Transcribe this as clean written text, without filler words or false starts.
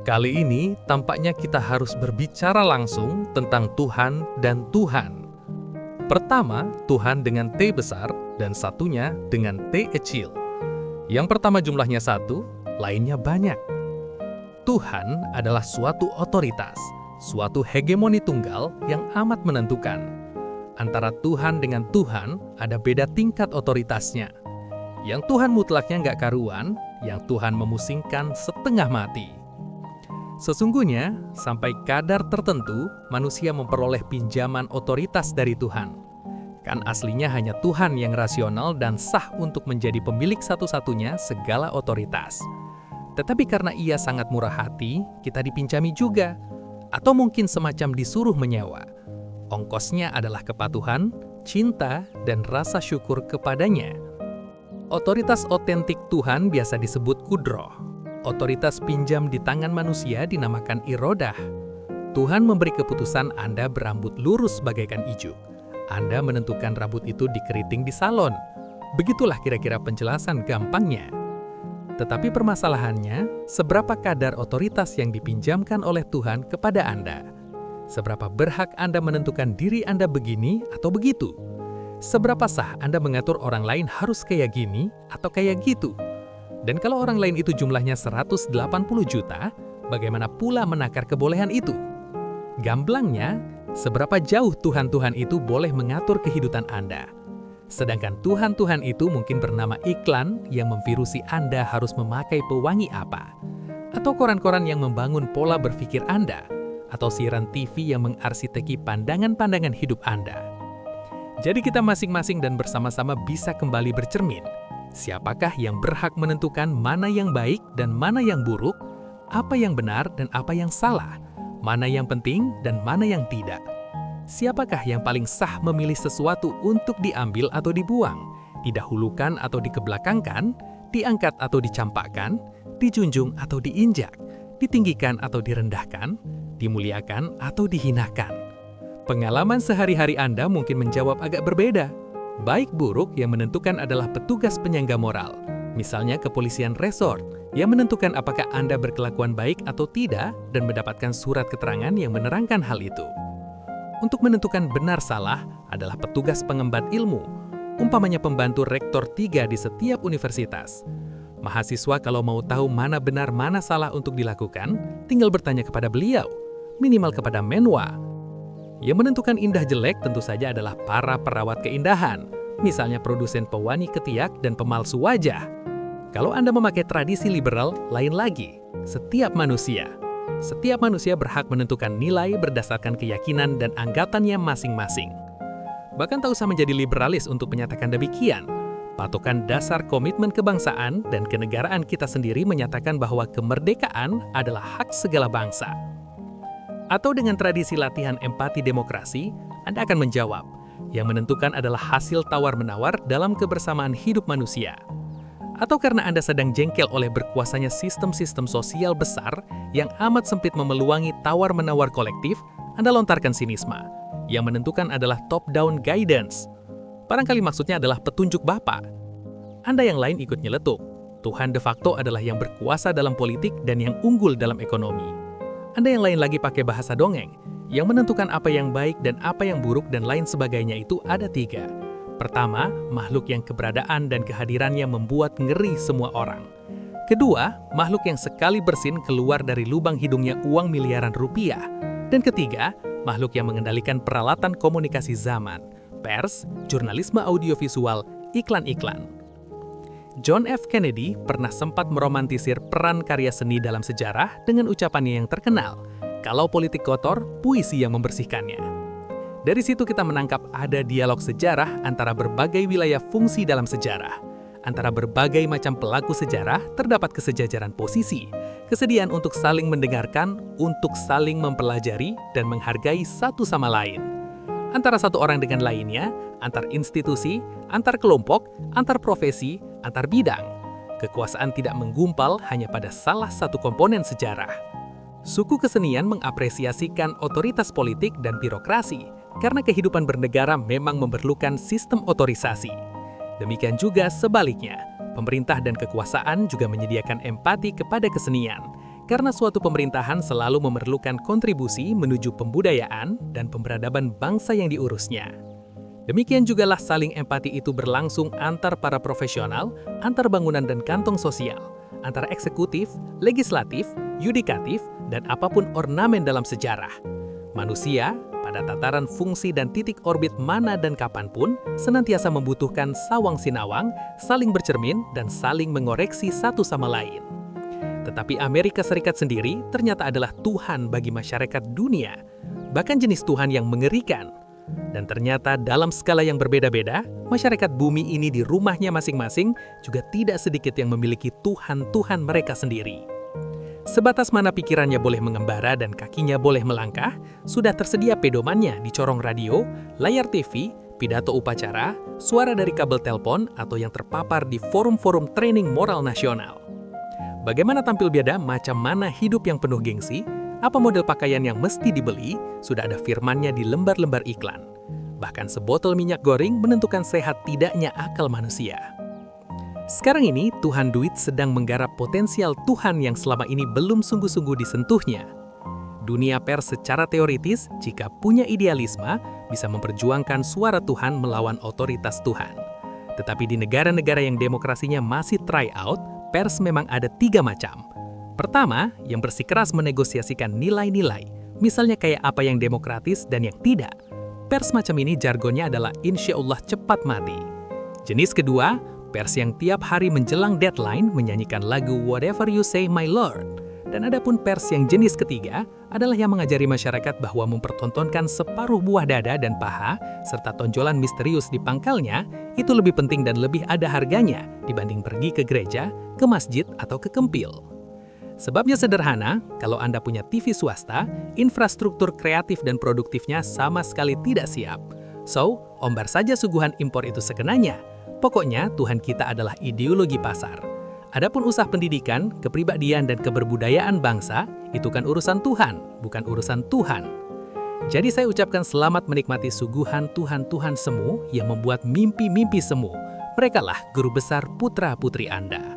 Kali ini tampaknya kita harus berbicara langsung tentang Tuhan dan Tuhan. Pertama, Tuhan dengan T besar dan satunya dengan T kecil. Yang pertama jumlahnya satu, lainnya banyak. Tuhan adalah suatu otoritas, suatu hegemoni tunggal yang amat menentukan. Antara Tuhan dengan Tuhan ada beda tingkat otoritasnya. Yang Tuhan mutlaknya nggak karuan, yang Tuhan memusingkan setengah mati. Sesungguhnya, sampai kadar tertentu, manusia memperoleh pinjaman otoritas dari Tuhan. Kan aslinya hanya Tuhan yang rasional dan sah untuk menjadi pemilik satu-satunya segala otoritas. Tetapi karena Ia sangat murah hati, kita dipinjami juga. Atau mungkin semacam disuruh menyewa. Ongkosnya adalah kepatuhan, cinta, dan rasa syukur kepadanya. Otoritas otentik Tuhan biasa disebut kudroh. Otoritas pinjam di tangan manusia dinamakan irodah. Tuhan memberi keputusan Anda berambut lurus bagaikan ijuk. Anda menentukan rambut itu dikeriting di salon. Begitulah kira-kira penjelasan gampangnya. Tetapi permasalahannya, seberapa kadar otoritas yang dipinjamkan oleh Tuhan kepada Anda? Seberapa berhak Anda menentukan diri Anda begini atau begitu? Seberapa sah Anda mengatur orang lain harus kayak gini atau kayak gitu? Dan kalau orang lain itu jumlahnya 180 juta, bagaimana pula menakar kebolehan itu? Gamblangnya, seberapa jauh Tuhan-Tuhan itu boleh mengatur kehidupan Anda? Sedangkan Tuhan-Tuhan itu mungkin bernama iklan yang memvirusi Anda harus memakai pewangi apa? Atau koran-koran yang membangun pola berpikir Anda? Atau siaran TV yang mengarsiteki pandangan-pandangan hidup Anda? Jadi kita masing-masing dan bersama-sama bisa kembali bercermin. Siapakah yang berhak menentukan mana yang baik dan mana yang buruk, apa yang benar dan apa yang salah, mana yang penting dan mana yang tidak? Siapakah yang paling sah memilih sesuatu untuk diambil atau dibuang, didahulukan atau dikebelakangkan, diangkat atau dicampakkan, dijunjung atau diinjak, ditinggikan atau direndahkan, dimuliakan atau dihinakan? Pengalaman sehari-hari Anda mungkin menjawab agak berbeda. Baik buruk yang menentukan adalah petugas penyangga moral, misalnya kepolisian resort, yang menentukan apakah Anda berkelakuan baik atau tidak dan mendapatkan surat keterangan yang menerangkan hal itu. Untuk menentukan benar salah adalah petugas pengemban ilmu, umpamanya pembantu rektor 3 di setiap universitas. Mahasiswa kalau mau tahu mana benar mana salah untuk dilakukan, tinggal bertanya kepada beliau, minimal kepada menwa. Yang menentukan indah jelek tentu saja adalah para perawat keindahan, misalnya produsen pewangi ketiak dan pemalsu wajah. Kalau Anda memakai tradisi liberal, lain lagi. Setiap manusia berhak menentukan nilai berdasarkan keyakinan dan anggatannya masing-masing. Bahkan tak usah menjadi liberalis untuk menyatakan demikian. Patokan dasar komitmen kebangsaan dan kenegaraan kita sendiri menyatakan bahwa kemerdekaan adalah hak segala bangsa. Atau dengan tradisi latihan empati demokrasi, Anda akan menjawab, yang menentukan adalah hasil tawar-menawar dalam kebersamaan hidup manusia. Atau karena Anda sedang jengkel oleh berkuasanya sistem-sistem sosial besar yang amat sempit memeluangi tawar-menawar kolektif, Anda lontarkan sinisme. Yang menentukan adalah top-down guidance. Barangkali maksudnya adalah petunjuk Bapa. Anda yang lain ikut nyeletuk. Tuhan de facto adalah yang berkuasa dalam politik dan yang unggul dalam ekonomi. Anda yang lain lagi pakai bahasa dongeng. Yang menentukan apa yang baik dan apa yang buruk dan lain sebagainya itu ada 3. Pertama, makhluk yang keberadaan dan kehadirannya membuat ngeri semua orang. Kedua, makhluk yang sekali bersin keluar dari lubang hidungnya uang miliaran rupiah. Dan ketiga, makhluk yang mengendalikan peralatan komunikasi zaman, pers, jurnalisme audiovisual, iklan-iklan. John F. Kennedy pernah sempat meromantisir peran karya seni dalam sejarah dengan ucapannya yang terkenal, kalau politik kotor, puisi yang membersihkannya. Dari situ kita menangkap ada dialog sejarah antara berbagai wilayah fungsi dalam sejarah. Antara berbagai macam pelaku sejarah terdapat kesejajaran posisi, kesediaan untuk saling mendengarkan, untuk saling mempelajari dan menghargai satu sama lain. Antara satu orang dengan lainnya, antar institusi, antar kelompok, antar profesi, antar bidang. Kekuasaan tidak menggumpal hanya pada salah satu komponen sejarah. Suku kesenian mengapresiasikan otoritas politik dan birokrasi karena kehidupan bernegara memang memerlukan sistem otorisasi. Demikian juga sebaliknya, pemerintah dan kekuasaan juga menyediakan empati kepada kesenian karena suatu pemerintahan selalu memerlukan kontribusi menuju pembudayaan dan pemberadaban bangsa yang diurusnya. Demikian jugalah saling empati itu berlangsung antar para profesional, antar bangunan dan kantong sosial, antara eksekutif, legislatif, yudikatif, dan apapun ornamen dalam sejarah. Manusia, pada tataran fungsi dan titik orbit mana dan kapanpun, senantiasa membutuhkan sawang sinawang, saling bercermin, dan saling mengoreksi satu sama lain. Tetapi Amerika Serikat sendiri ternyata adalah Tuhan bagi masyarakat dunia, bahkan jenis Tuhan yang mengerikan. Dan ternyata dalam skala yang berbeda-beda, masyarakat bumi ini di rumahnya masing-masing juga tidak sedikit yang memiliki Tuhan-Tuhan mereka sendiri. Sebatas mana pikirannya boleh mengembara dan kakinya boleh melangkah, sudah tersedia pedomannya di corong radio, layar TV, pidato upacara, suara dari kabel telepon, atau yang terpapar di forum-forum training moral nasional. Bagaimana tampil biada, macam mana hidup yang penuh gengsi, apa model pakaian yang mesti dibeli, sudah ada firmannya di lembar-lembar iklan. Bahkan sebotol minyak goreng menentukan sehat tidaknya akal manusia. Sekarang ini, Tuhan duit sedang menggarap potensial Tuhan yang selama ini belum sungguh-sungguh disentuhnya. Dunia pers secara teoritis, jika punya idealisme, bisa memperjuangkan suara Tuhan melawan otoritas Tuhan. Tetapi di negara-negara yang demokrasinya masih try out, pers memang ada 3 macam. Pertama, yang bersikeras menegosiasikan nilai-nilai, misalnya kayak apa yang demokratis dan yang tidak. Pers macam ini jargonnya adalah insya Allah cepat mati. Jenis kedua, pers yang tiap hari menjelang deadline menyanyikan lagu Whatever You Say My Lord. Dan adapun pers yang jenis ketiga adalah yang mengajari masyarakat bahwa mempertontonkan separuh buah dada dan paha serta tonjolan misterius di pangkalnya itu lebih penting dan lebih ada harganya dibanding pergi ke gereja, ke masjid, atau ke kempil. Sebabnya sederhana, kalau Anda punya TV swasta, infrastruktur kreatif dan produktifnya sama sekali tidak siap. So, ombar saja suguhan impor itu sekenanya. Pokoknya Tuhan kita adalah ideologi pasar. Adapun usaha pendidikan, kepribadian, dan keberbudayaan bangsa, itu kan urusan Tuhan, bukan urusan Tuhan. Jadi saya ucapkan selamat menikmati suguhan Tuhan-Tuhan semu yang membuat mimpi-mimpi semu. Merekalah guru besar putra-putri Anda.